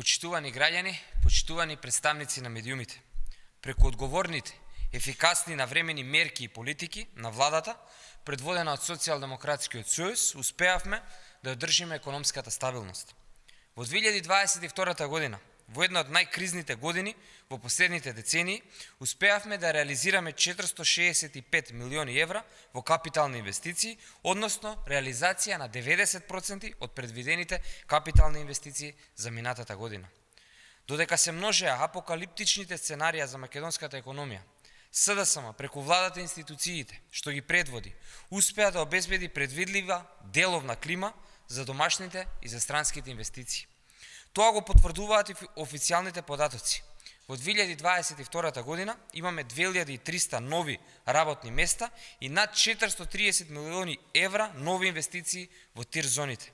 Почитувани граѓани, почитувани представници на медиумите, преку одговорните, ефикасни навремени мерки и политики на владата, предводена од Социјалдемократскиот сојуз, успеавме да одржиме економската стабилност. Во 2022 година, во една од најкризните години во последните децении, успеавме да реализираме 465 милиони евра во капитални инвестиции, односно реализација на 90% од предвидените капитални инвестиции за минатата година. Додека се множеа апокалиптичните сценарија за македонската економија, СДСМ преку владата и институциите, што ги предводи, успеа да обезбеди предвидлива деловна клима за домашните и за странските инвестиции. Тоа го потврдуваат и официјалните податоци. Во 2022 година имаме 2300 нови работни места и над 430 милиони евра нови инвестиции во тир зоните.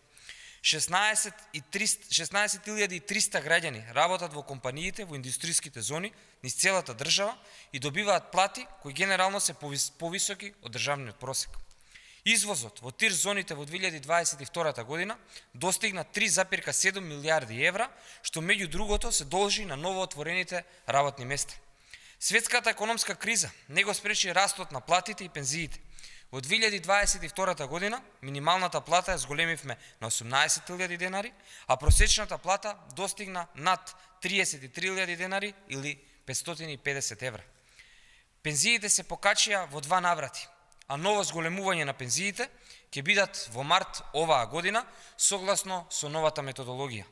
16.300 граѓани работат во компаниите во индустријските зони низ целата држава и добиваат плати кои генерално се повисоки од државниот просек. Извозот во тир зоните во 2022 година достигна 3,7 милијарди евра, што меѓу другото се должи на новоотворените работни места. Светската економска криза не го спречи растот на платите и пензиите. Во 2022 година минималната плата ја зголемивме на 18.000 денари, а просечната плата достигна над 33.000 денари или 550 евра. Пензиите се покачија во два наврати, а ново зголемување на пензиите ќе бидат во март оваа година, согласно со новата методологија.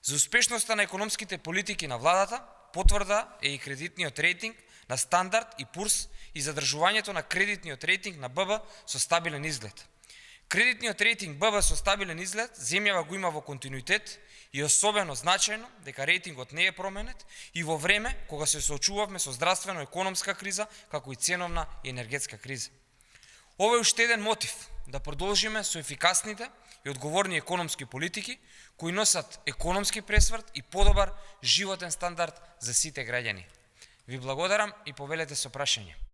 За успешноста на економските политики на владата потврда е и кредитниот рейтинг на Стандард и Пурс и задржувањето на кредитниот рейтинг на ББ со стабилен изглед. Кредитниот рейтинг ББ со стабилен изглед земјава го има во континуитет и особено значајно дека рейтингот не е променет и во време кога се соочувавме со здравствено-економска криза, како и ценовна и енергетска криза. Ова е уште еден мотив да продолжиме со ефикасните и одговорни економски политики кои носат економски пресврт и подобар животен стандард за сите граѓани. Ви благодарам и повелете со прашање.